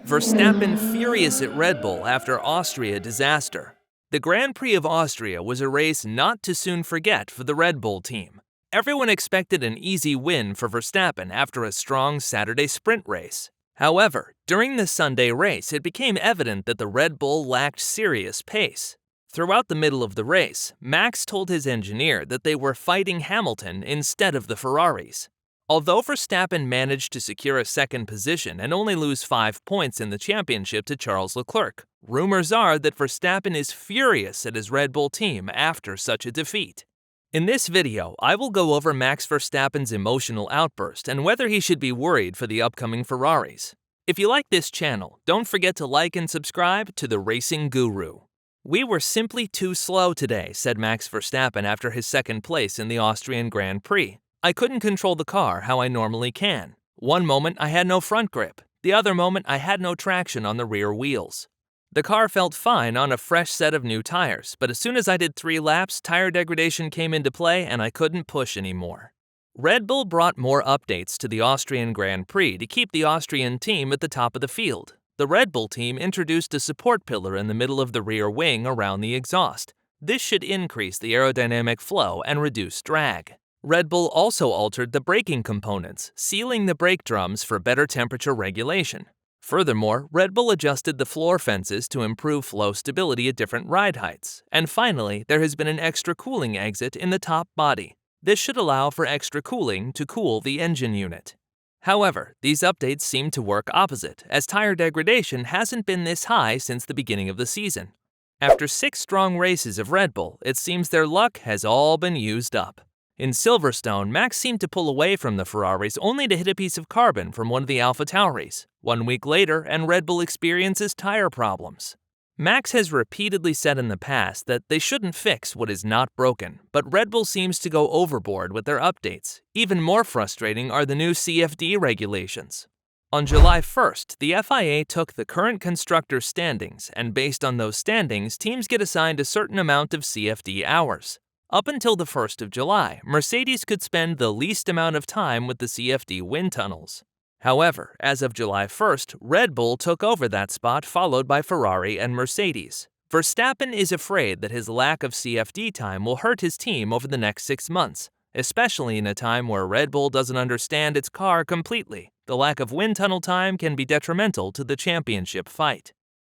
Verstappen furious at Red Bull after Austria disaster. The Grand Prix of Austria was a race not to soon forget for the Red Bull team. Everyone expected an easy win for Verstappen after a strong Saturday sprint race. However, during the Sunday race, it became evident that the Red Bull lacked serious pace. Throughout the middle of the race, Max told his engineer that they were fighting Hamilton instead of the Ferraris. Although Verstappen managed to secure a second position and only lose 5 points in the championship to Charles Leclerc, rumors are that Verstappen is furious at his Red Bull team after such a defeat. In this video, I will go over Max Verstappen's emotional outburst and whether he should be worried for the upcoming Ferraris. If you like this channel, don't forget to like and subscribe to the Racing Guru. "We were simply too slow today," said Max Verstappen after his second place in the Austrian Grand Prix. "I couldn't control the car how I normally can. One moment I had no front grip, the other moment I had no traction on the rear wheels. The car felt fine on a fresh set of new tires, but as soon as I did 3 laps, tire degradation came into play and I couldn't push anymore." Red Bull brought more updates to the Austrian Grand Prix to keep the Austrian team at the top of the field. The Red Bull team introduced a support pillar in the middle of the rear wing around the exhaust. This should increase the aerodynamic flow and reduce drag. Red Bull also altered the braking components, sealing the brake drums for better temperature regulation. Furthermore, Red Bull adjusted the floor fences to improve flow stability at different ride heights. And finally, there has been an extra cooling exit in the top body. This should allow for extra cooling to cool the engine unit. However, these updates seem to work opposite, as tire degradation hasn't been this high since the beginning of the season. After 6 strong races of Red Bull, it seems their luck has all been used up. In Silverstone, Max seemed to pull away from the Ferraris only to hit a piece of carbon from one of the AlphaTauris. 1 week later, and Red Bull experiences tire problems. Max has repeatedly said in the past that they shouldn't fix what is not broken, but Red Bull seems to go overboard with their updates. Even more frustrating are the new CFD regulations. On July 1st, the FIA took the current constructor standings, and based on those standings, teams get assigned a certain amount of CFD hours. Up until the 1st of July, Mercedes could spend the least amount of time with the CFD wind tunnels. However, as of July 1st, Red Bull took over that spot, followed by Ferrari and Mercedes. Verstappen is afraid that his lack of CFD time will hurt his team over the next 6 months, especially in a time where Red Bull doesn't understand its car completely. The lack of wind tunnel time can be detrimental to the championship fight.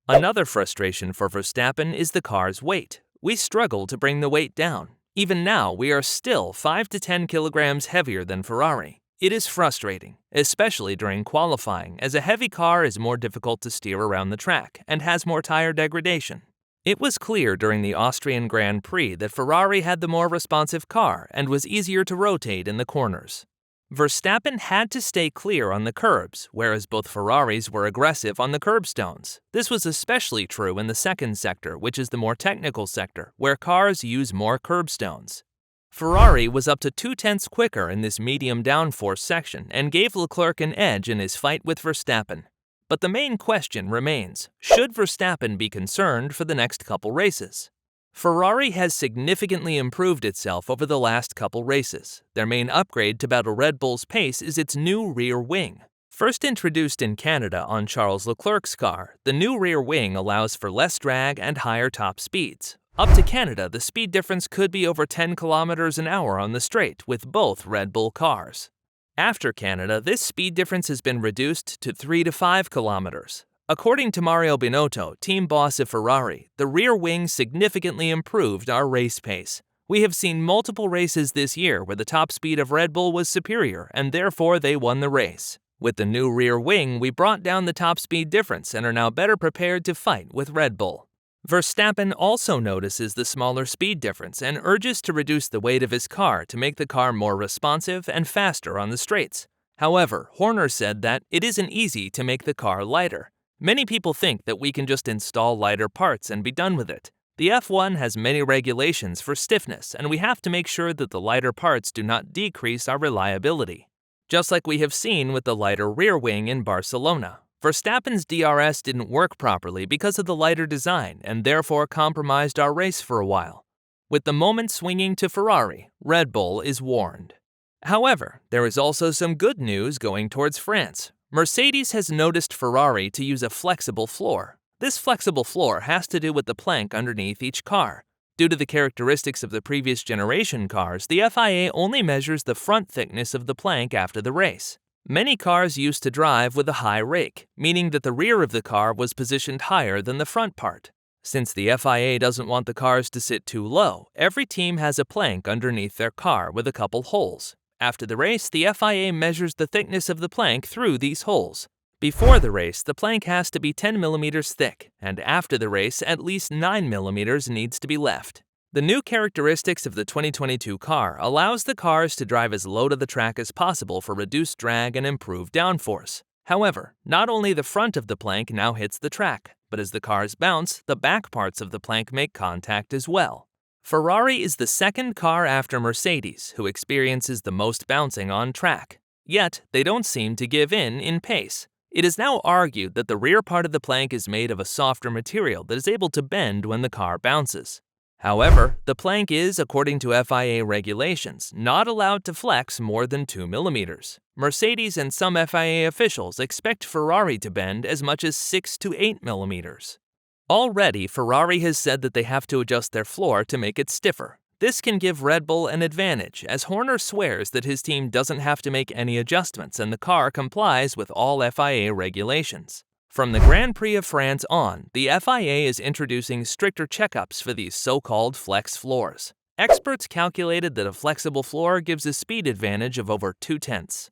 Another frustration for Verstappen is the car's weight. We struggle to bring the weight down. Even now, we are still 5 to 10 kilograms heavier than Ferrari. It is frustrating, especially during qualifying, as a heavy car is more difficult to steer around the track and has more tire degradation. It was clear during the Austrian Grand Prix that Ferrari had the more responsive car and was easier to rotate in the corners. Verstappen had to stay clear on the curbs, whereas both Ferraris were aggressive on the curbstones. This was especially true in the second sector, which is the more technical sector, where cars use more curbstones. Ferrari was up to 0.2 quicker in this medium downforce section and gave Leclerc an edge in his fight with Verstappen. But the main question remains, should Verstappen be concerned for the next couple races? Ferrari has significantly improved itself over the last couple races. Their main upgrade to battle Red Bull's pace is its new rear wing. First introduced in Canada on Charles Leclerc's car, the new rear wing allows for less drag and higher top speeds. Up to Canada, the speed difference could be over 10 kilometers an hour on the straight with both Red Bull cars. After Canada, this speed difference has been reduced to 3 to 5 kilometers. According to Mario Binotto, team boss of Ferrari, the rear wing significantly improved our race pace. We have seen multiple races this year where the top speed of Red Bull was superior and therefore they won the race. With the new rear wing, we brought down the top speed difference and are now better prepared to fight with Red Bull. Verstappen also notices the smaller speed difference and urges to reduce the weight of his car to make the car more responsive and faster on the straights. However, Horner said that it isn't easy to make the car lighter. Many people think that we can just install lighter parts and be done with it. The F1 has many regulations for stiffness, and we have to make sure that the lighter parts do not decrease our reliability. Just like we have seen with the lighter rear wing in Barcelona. Verstappen's DRS didn't work properly because of the lighter design and therefore compromised our race for a while. With the moment swinging to Ferrari, Red Bull is warned. However, there is also some good news going towards France. Mercedes has noticed Ferrari to use a flexible floor. This flexible floor has to do with the plank underneath each car. Due to the characteristics of the previous generation cars, the FIA only measures the front thickness of the plank after the race. Many cars used to drive with a high rake, meaning that the rear of the car was positioned higher than the front part. Since the FIA doesn't want the cars to sit too low, every team has a plank underneath their car with a couple holes. After the race, the FIA measures the thickness of the plank through these holes. Before the race, the plank has to be 10 millimeters thick, and after the race, at least 9 millimeters needs to be left. The new characteristics of the 2022 car allows the cars to drive as low to the track as possible for reduced drag and improved downforce. However, not only the front of the plank now hits the track, but as the cars bounce, the back parts of the plank make contact as well. Ferrari is the second car after Mercedes who experiences the most bouncing on track. Yet, they don't seem to give in pace. It is now argued that the rear part of the plank is made of a softer material that is able to bend when the car bounces. However, the plank is, according to FIA regulations, not allowed to flex more than 2 millimeters. Mercedes and some FIA officials expect Ferrari to bend as much as 6 to 8 millimeters. Already, Ferrari has said that they have to adjust their floor to make it stiffer. This can give Red Bull an advantage, as Horner swears that his team doesn't have to make any adjustments and the car complies with all FIA regulations. From the Grand Prix of France on, the FIA is introducing stricter checkups for these so-called flex floors. Experts calculated that a flexible floor gives a speed advantage of over 0.2.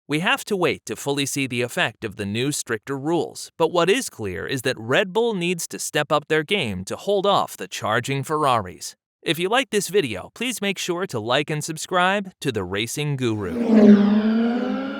We have to wait to fully see the effect of the new stricter rules, but what is clear is that Red Bull needs to step up their game to hold off the charging Ferraris. If you like this video, please make sure to like and subscribe to The Racing Guru.